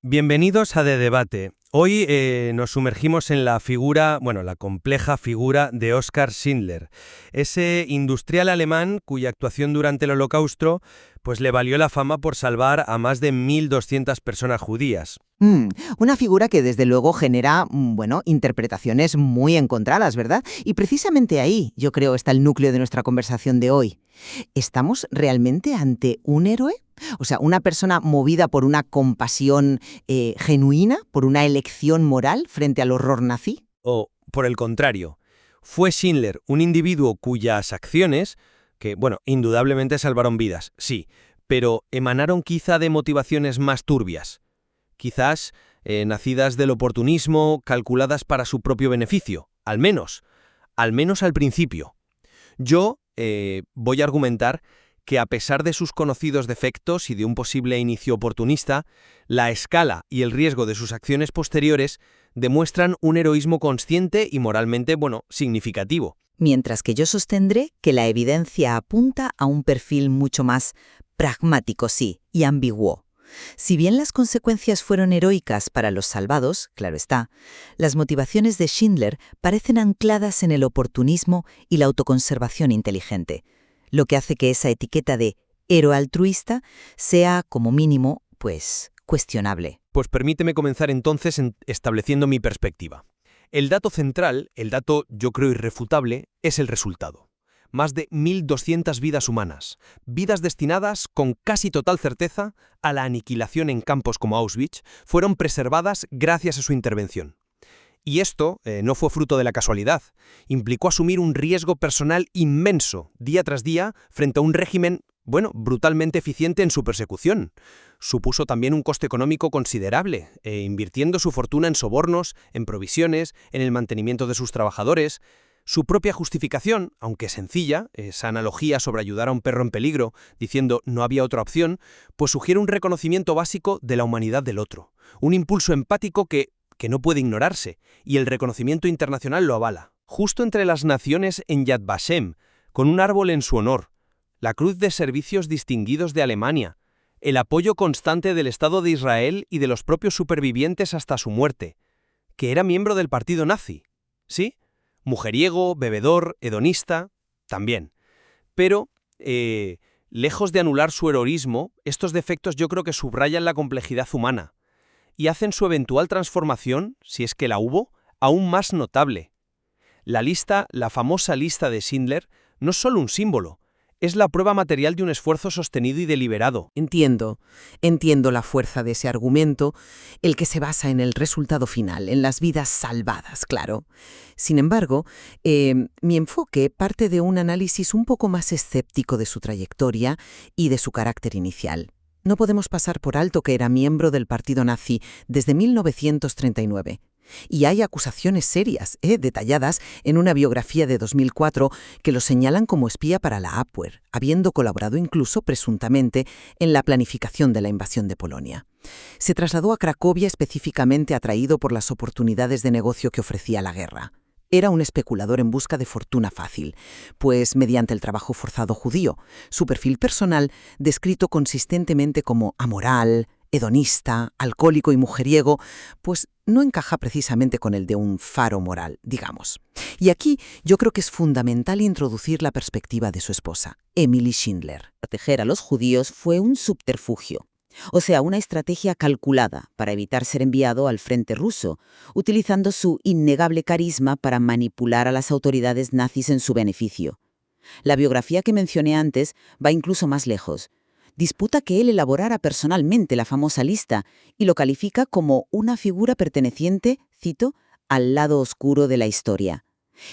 Bienvenidos a De Debate. Hoy nos sumergimos en la figura, bueno, la compleja figura de Oskar Schindler, ese industrial alemán cuya actuación durante el Holocausto pues le valió la fama por salvar a más de 1.200 personas judías. Mm, una figura que desde luego genera, bueno, interpretaciones muy encontradas, ¿verdad? Y precisamente ahí, yo creo, está el núcleo de nuestra conversación de hoy. ¿Estamos realmente ante un héroe? O sea, una persona movida por una compasión genuina, por una elección moral frente al horror nazi. O, por el contrario, fue Schindler un individuo cuyas acciones, que, bueno, indudablemente salvaron vidas, sí, pero emanaron quizá de motivaciones más turbias. Quizás nacidas del oportunismo, calculadas para su propio beneficio, al menos al principio. Yo voy a argumentar que a pesar de sus conocidos defectos y de un posible inicio oportunista, la escala y el riesgo de sus acciones posteriores demuestran un heroísmo consciente y moralmente, bueno, significativo. Mientras que yo sostendré que la evidencia apunta a un perfil mucho más pragmático, sí, y ambiguo. Si bien las consecuencias fueron heroicas para los salvados, claro está, las motivaciones de Schindler parecen ancladas en el oportunismo y la autoconservación inteligente, lo que hace que esa etiqueta de héroe altruista sea, como mínimo, pues, cuestionable. Pues permíteme comenzar entonces estableciendo mi perspectiva. El dato central, el dato yo creo irrefutable, es el resultado. Más de 1.200 vidas humanas, vidas destinadas con casi total certeza a la aniquilación en campos como Auschwitz, fueron preservadas gracias a su intervención. Y esto no fue fruto de la casualidad, implicó asumir un riesgo personal inmenso, día tras día, frente a un régimen, bueno, brutalmente eficiente en su persecución. Supuso también un coste económico considerable, invirtiendo su fortuna en sobornos, en provisiones, en el mantenimiento de sus trabajadores. Su propia justificación, aunque sencilla, esa analogía sobre ayudar a un perro en peligro, diciendo no había otra opción, pues sugiere un reconocimiento básico de la humanidad del otro, un impulso empático que no puede ignorarse, y el reconocimiento internacional lo avala. Justo entre las naciones en Yad Vashem, con un árbol en su honor, la Cruz de Servicios Distinguidos de Alemania, el apoyo constante del Estado de Israel y de los propios supervivientes hasta su muerte, que era miembro del partido nazi, ¿sí? Mujeriego, bebedor, hedonista, también. Pero, lejos de anular su heroísmo, estos defectos yo creo que subrayan la complejidad humana y hacen su eventual transformación, si es que la hubo, aún más notable. La famosa lista de Schindler, no es solo un símbolo, es la prueba material de un esfuerzo sostenido y deliberado. Entiendo la fuerza de ese argumento, el que se basa en el resultado final, en las vidas salvadas, claro. Sin embargo, mi enfoque parte de un análisis un poco más escéptico de su trayectoria y de su carácter inicial. No podemos pasar por alto que era miembro del partido nazi desde 1939. Y hay acusaciones serias, detalladas en una biografía de 2004 que lo señalan como espía para la Abwehr, habiendo colaborado incluso presuntamente en la planificación de la invasión de Polonia. Se trasladó a Cracovia específicamente atraído por las oportunidades de negocio que ofrecía la guerra. Era un especulador en busca de fortuna fácil, pues mediante el trabajo forzado judío, su perfil personal, descrito consistentemente como amoral, hedonista, alcohólico y mujeriego, pues no encaja precisamente con el de un faro moral, digamos. Y aquí yo creo que es fundamental introducir la perspectiva de su esposa, Emily Schindler. Proteger a los judíos fue un subterfugio, o sea, una estrategia calculada para evitar ser enviado al frente ruso, utilizando su innegable carisma para manipular a las autoridades nazis en su beneficio. La biografía que mencioné antes va incluso más lejos. Disputa que él elaborara personalmente la famosa lista y lo califica como una figura perteneciente, cito, al lado oscuro de la historia.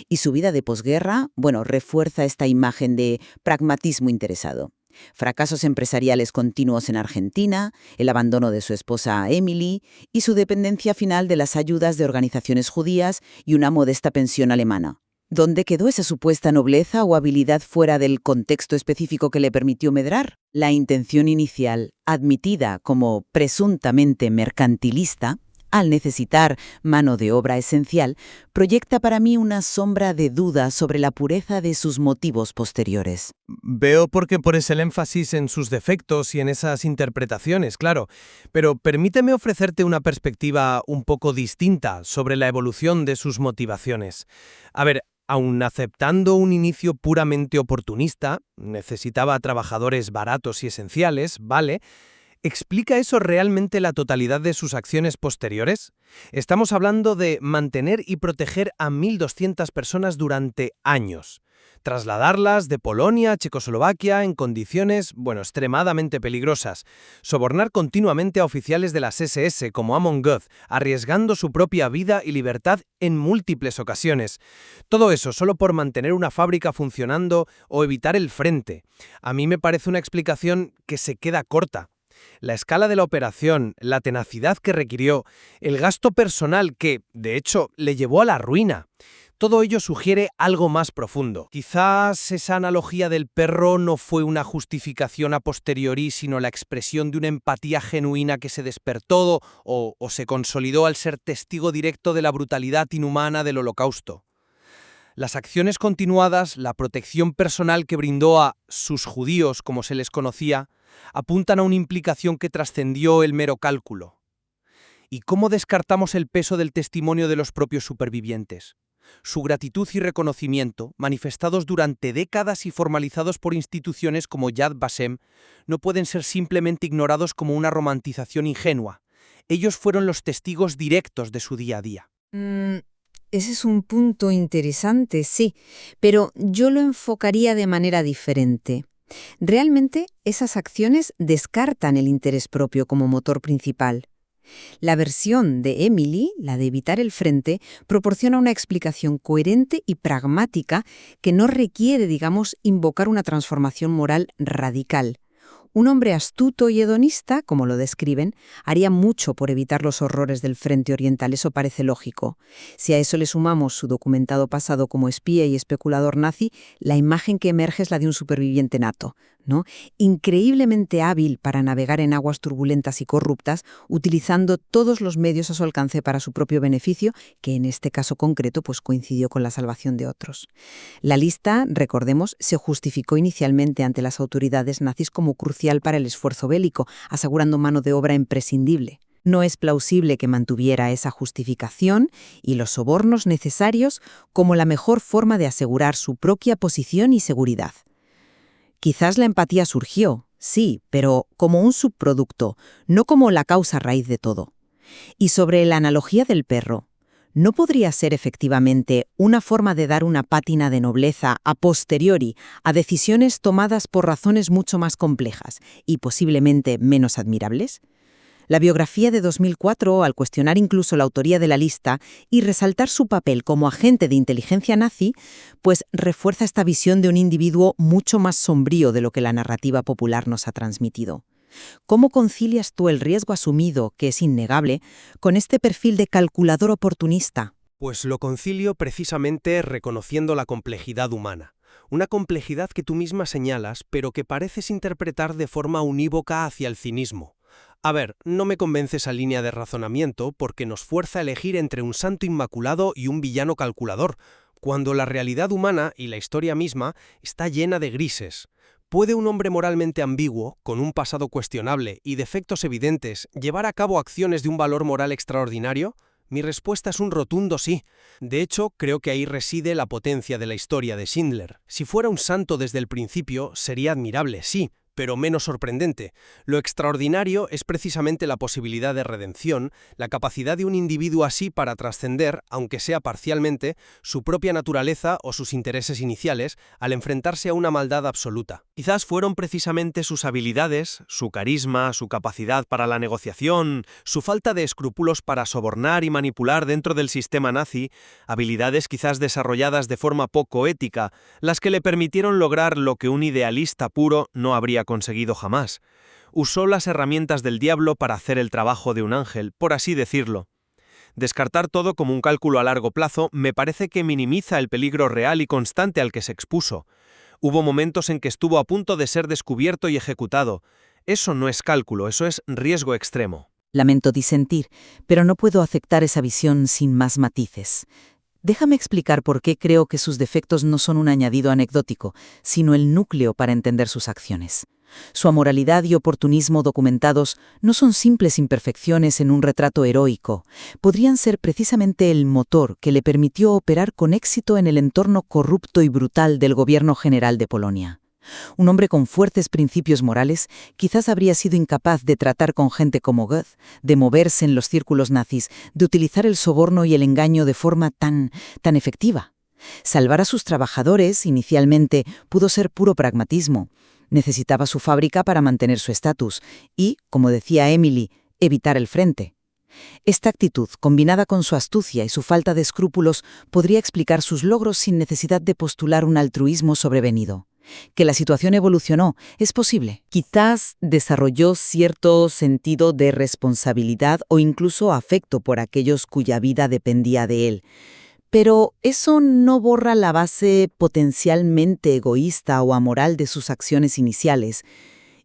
Y su vida de posguerra, bueno, refuerza esta imagen de pragmatismo interesado. Fracasos empresariales continuos en Argentina, el abandono de su esposa Emily y su dependencia final de las ayudas de organizaciones judías y una modesta pensión alemana. ¿Dónde quedó esa supuesta nobleza o habilidad fuera del contexto específico que le permitió medrar? La intención inicial, admitida como presuntamente mercantilista, al necesitar mano de obra esencial, proyecta para mí una sombra de duda sobre la pureza de sus motivos posteriores. Veo por qué pones el énfasis en sus defectos y en esas interpretaciones, claro, pero permíteme ofrecerte una perspectiva un poco distinta sobre la evolución de sus motivaciones. A ver, aun aceptando un inicio puramente oportunista, necesitaba trabajadores baratos y esenciales, ¿vale? ¿Explica eso realmente la totalidad de sus acciones posteriores? Estamos hablando de mantener y proteger a 1.200 personas durante años. Trasladarlas de Polonia a Checoslovaquia en condiciones, extremadamente peligrosas. Sobornar continuamente a oficiales de las SS como Amon Göth, arriesgando su propia vida y libertad en múltiples ocasiones. Todo eso solo por mantener una fábrica funcionando o evitar el frente. A mí me parece una explicación que se queda corta. La escala de la operación, la tenacidad que requirió, el gasto personal que, de hecho, le llevó a la ruina. Todo ello sugiere algo más profundo. Quizás esa analogía del perro no fue una justificación a posteriori, sino la expresión de una empatía genuina que se despertó o se consolidó al ser testigo directo de la brutalidad inhumana del Holocausto. Las acciones continuadas, la protección personal que brindó a sus judíos, como se les conocía, apuntan a una implicación que trascendió el mero cálculo. ¿Y cómo descartamos el peso del testimonio de los propios supervivientes? Su gratitud y reconocimiento, manifestados durante décadas y formalizados por instituciones como Yad Vashem, no pueden ser simplemente ignorados como una romantización ingenua. Ellos fueron los testigos directos de su día a día. Ese es un punto interesante, sí, pero yo lo enfocaría de manera diferente. Realmente, esas acciones descartan el interés propio como motor principal. La versión de Emily, la de evitar el frente, proporciona una explicación coherente y pragmática que no requiere, invocar una transformación moral radical. Un hombre astuto y hedonista, como lo describen, haría mucho por evitar los horrores del Frente Oriental, eso parece lógico. Si a eso le sumamos su documentado pasado como espía y especulador nazi, la imagen que emerge es la de un superviviente nato, ¿no? Increíblemente hábil para navegar en aguas turbulentas y corruptas, utilizando todos los medios a su alcance para su propio beneficio, que en este caso concreto coincidió con la salvación de otros. La lista, recordemos, se justificó inicialmente ante las autoridades nazis como crucial para el esfuerzo bélico, asegurando mano de obra imprescindible. No es plausible que mantuviera esa justificación y los sobornos necesarios como la mejor forma de asegurar su propia posición y seguridad. Quizás la empatía surgió, sí, pero como un subproducto, no como la causa raíz de todo. Y sobre la analogía del perro, ¿no podría ser efectivamente una forma de dar una pátina de nobleza a posteriori a decisiones tomadas por razones mucho más complejas y posiblemente menos admirables? La biografía de 2004, al cuestionar incluso la autoría de la lista y resaltar su papel como agente de inteligencia nazi, refuerza esta visión de un individuo mucho más sombrío de lo que la narrativa popular nos ha transmitido. ¿Cómo concilias tú el riesgo asumido, que es innegable, con este perfil de calculador oportunista? Pues lo concilio precisamente reconociendo la complejidad humana. Una complejidad que tú misma señalas, pero que pareces interpretar de forma unívoca hacia el cinismo. A ver, no me convence esa línea de razonamiento porque nos fuerza a elegir entre un santo inmaculado y un villano calculador, cuando la realidad humana y la historia misma está llena de grises. ¿Puede un hombre moralmente ambiguo, con un pasado cuestionable y defectos evidentes, llevar a cabo acciones de un valor moral extraordinario? Mi respuesta es un rotundo sí. De hecho, creo que ahí reside la potencia de la historia de Schindler. Si fuera un santo desde el principio, sería admirable, sí, pero menos sorprendente. Lo extraordinario es precisamente la posibilidad de redención, la capacidad de un individuo así para trascender, aunque sea parcialmente, su propia naturaleza o sus intereses iniciales al enfrentarse a una maldad absoluta. Quizás fueron precisamente sus habilidades, su carisma, su capacidad para la negociación, su falta de escrúpulos para sobornar y manipular dentro del sistema nazi, habilidades quizás desarrolladas de forma poco ética, las que le permitieron lograr lo que un idealista puro no habría conseguido jamás. Usó las herramientas del diablo para hacer el trabajo de un ángel, por así decirlo. Descartar todo como un cálculo a largo plazo me parece que minimiza el peligro real y constante al que se expuso. Hubo momentos en que estuvo a punto de ser descubierto y ejecutado. Eso no es cálculo, eso es riesgo extremo. Lamento disentir, pero no puedo aceptar esa visión sin más matices. Déjame explicar por qué creo que sus defectos no son un añadido anecdótico, sino el núcleo para entender sus acciones. Su amoralidad y oportunismo documentados no son simples imperfecciones en un retrato heroico, podrían ser precisamente el motor que le permitió operar con éxito en el entorno corrupto y brutal del gobierno general de Polonia. Un hombre con fuertes principios morales quizás habría sido incapaz de tratar con gente como Goethe, de moverse en los círculos nazis, de utilizar el soborno y el engaño de forma tan efectiva. Salvar a sus trabajadores, inicialmente, pudo ser puro pragmatismo. Necesitaba su fábrica para mantener su estatus y, como decía Emily, evitar el frente. Esta actitud, combinada con su astucia y su falta de escrúpulos, podría explicar sus logros sin necesidad de postular un altruismo sobrevenido. Que la situación evolucionó, es posible. Quizás desarrolló cierto sentido de responsabilidad o incluso afecto por aquellos cuya vida dependía de él. Pero eso no borra la base potencialmente egoísta o amoral de sus acciones iniciales.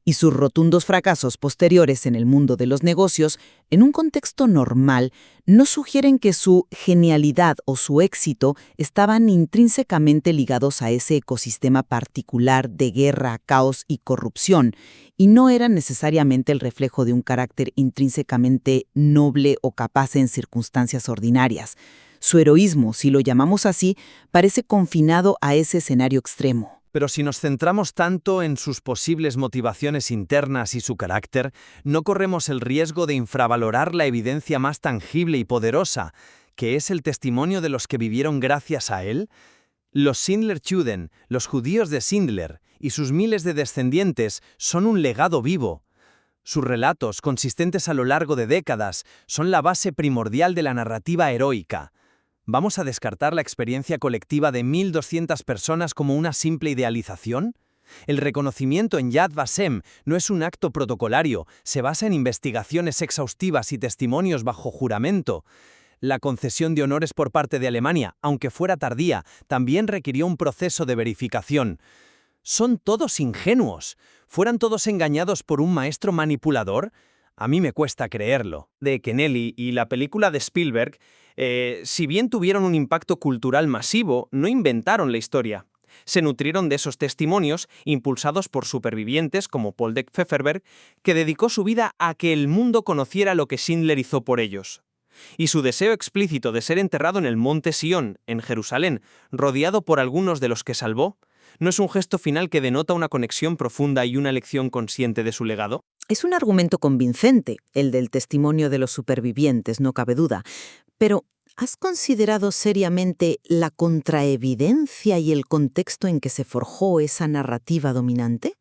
Y sus rotundos fracasos posteriores en el mundo de los negocios, en un contexto normal, no sugieren que su genialidad o su éxito estaban intrínsecamente ligados a ese ecosistema particular de guerra, caos y corrupción, y no eran necesariamente el reflejo de un carácter intrínsecamente noble o capaz en circunstancias ordinarias. Su heroísmo, si lo llamamos así, parece confinado a ese escenario extremo. Pero si nos centramos tanto en sus posibles motivaciones internas y su carácter, no corremos el riesgo de infravalorar la evidencia más tangible y poderosa, que es el testimonio de los que vivieron gracias a él. Los Schindler-Juden, los judíos de Schindler y sus miles de descendientes son un legado vivo. Sus relatos, consistentes a lo largo de décadas, son la base primordial de la narrativa heroica. ¿Vamos a descartar la experiencia colectiva de 1.200 personas como una simple idealización? El reconocimiento en Yad Vashem no es un acto protocolario, se basa en investigaciones exhaustivas y testimonios bajo juramento. La concesión de honores por parte de Alemania, aunque fuera tardía, también requirió un proceso de verificación. ¿Son todos ingenuos? ¿Fueran todos engañados por un maestro manipulador? A mí me cuesta creerlo. De Kennedy y la película de Spielberg, si bien tuvieron un impacto cultural masivo, no inventaron la historia. Se nutrieron de esos testimonios, impulsados por supervivientes como Paul de Pfefferberg, que dedicó su vida a que el mundo conociera lo que Schindler hizo por ellos. Y su deseo explícito de ser enterrado en el monte Sion, en Jerusalén, rodeado por algunos de los que salvó, ¿no es un gesto final que denota una conexión profunda y una elección consciente de su legado? Es un argumento convincente, el del testimonio de los supervivientes, no cabe duda. Pero, ¿has considerado seriamente la contraevidencia y el contexto en que se forjó esa narrativa dominante?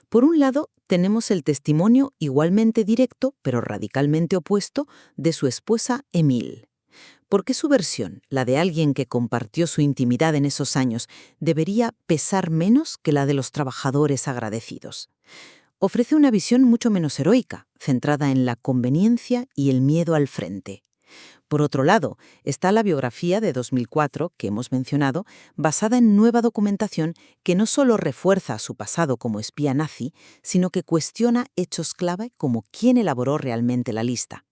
Por un lado, tenemos el testimonio igualmente directo, pero radicalmente opuesto, de su esposa Emile. ¿Por qué su versión, la de alguien que compartió su intimidad en esos años, debería pesar menos que la de los trabajadores agradecidos? Ofrece una visión mucho menos heroica, centrada en la conveniencia y el miedo al frente. Por otro lado, está la biografía de 2004 que hemos mencionado, basada en nueva documentación que no solo refuerza su pasado como espía nazi, sino que cuestiona hechos clave como quién elaboró realmente la lista.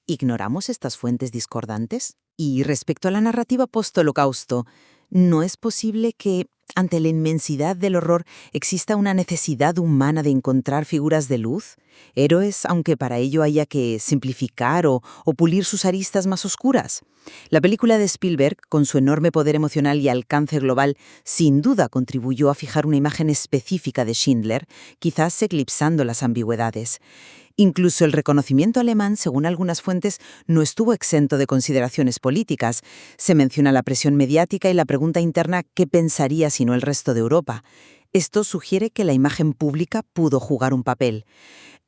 ¿Ignoramos estas fuentes discordantes? Y respecto a la narrativa post-Holocausto, ¿no es posible que, ante la inmensidad del horror, exista una necesidad humana de encontrar figuras de luz? Héroes, aunque para ello haya que simplificar o pulir sus aristas más oscuras. La película de Spielberg, con su enorme poder emocional y alcance global, sin duda contribuyó a fijar una imagen específica de Schindler, quizás eclipsando las ambigüedades. Incluso el reconocimiento alemán, según algunas fuentes, no estuvo exento de consideraciones políticas. Se menciona la presión mediática y la pregunta interna ¿qué pensaría si no el resto de Europa? Esto sugiere que la imagen pública pudo jugar un papel.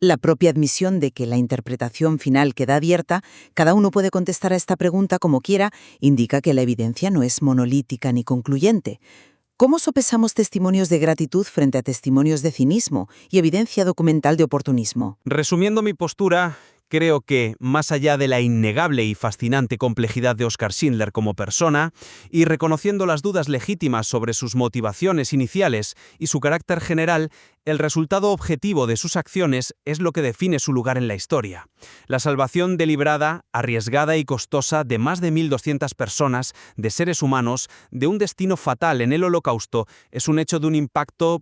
La propia admisión de que la interpretación final queda abierta, cada uno puede contestar a esta pregunta como quiera, indica que la evidencia no es monolítica ni concluyente. ¿Cómo sopesamos testimonios de gratitud frente a testimonios de cinismo y evidencia documental de oportunismo? Resumiendo mi postura, creo que, más allá de la innegable y fascinante complejidad de Oskar Schindler como persona, y reconociendo las dudas legítimas sobre sus motivaciones iniciales y su carácter general, El resultado objetivo de sus acciones es lo que define su lugar en la historia. La salvación deliberada, arriesgada y costosa de más de 1.200 personas, de seres humanos, de un destino fatal en el Holocausto, es un hecho de un impacto,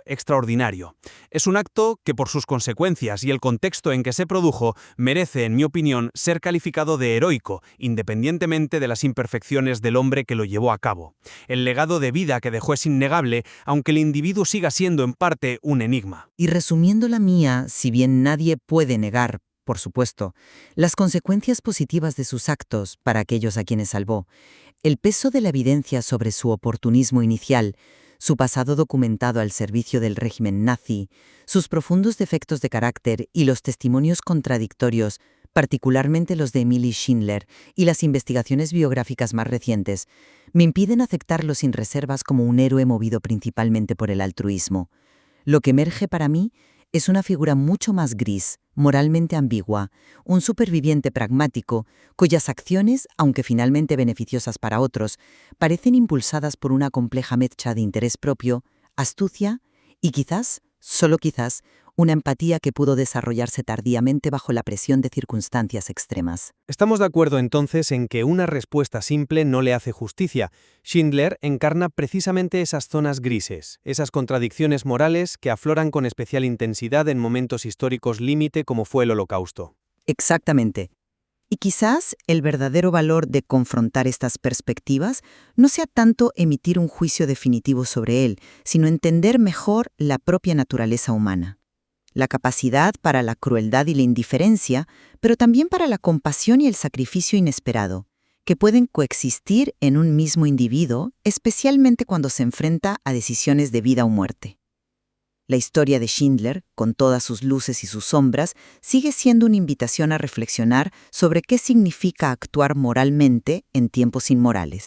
extraordinario. Es un acto que por sus consecuencias y el contexto en que se produjo, merece, en mi opinión, ser calificado de heroico, independientemente de las imperfecciones del hombre que lo llevó a cabo. El legado de vida que dejó es innegable, aunque el individuo siga siendo en parte un enigma. Y resumiendo la mía, si bien nadie puede negar, por supuesto, las consecuencias positivas de sus actos para aquellos a quienes salvó, el peso de la evidencia sobre su oportunismo inicial, su pasado documentado al servicio del régimen nazi, sus profundos defectos de carácter y los testimonios contradictorios, particularmente los de Emily Schindler y las investigaciones biográficas más recientes, me impiden aceptarlo sin reservas como un héroe movido principalmente por el altruismo. Lo que emerge para mí es una figura mucho más gris, moralmente ambigua, un superviviente pragmático cuyas acciones, aunque finalmente beneficiosas para otros, parecen impulsadas por una compleja mezcla de interés propio, astucia y quizás, solo quizás, una empatía que pudo desarrollarse tardíamente bajo la presión de circunstancias extremas. Estamos de acuerdo entonces en que una respuesta simple no le hace justicia. Schindler encarna precisamente esas zonas grises, esas contradicciones morales que afloran con especial intensidad en momentos históricos límite como fue el Holocausto. Exactamente. Y quizás el verdadero valor de confrontar estas perspectivas no sea tanto emitir un juicio definitivo sobre él, sino entender mejor la propia naturaleza humana. La capacidad para la crueldad y la indiferencia, pero también para la compasión y el sacrificio inesperado, que pueden coexistir en un mismo individuo, especialmente cuando se enfrenta a decisiones de vida o muerte. La historia de Schindler, con todas sus luces y sus sombras, sigue siendo una invitación a reflexionar sobre qué significa actuar moralmente en tiempos inmorales.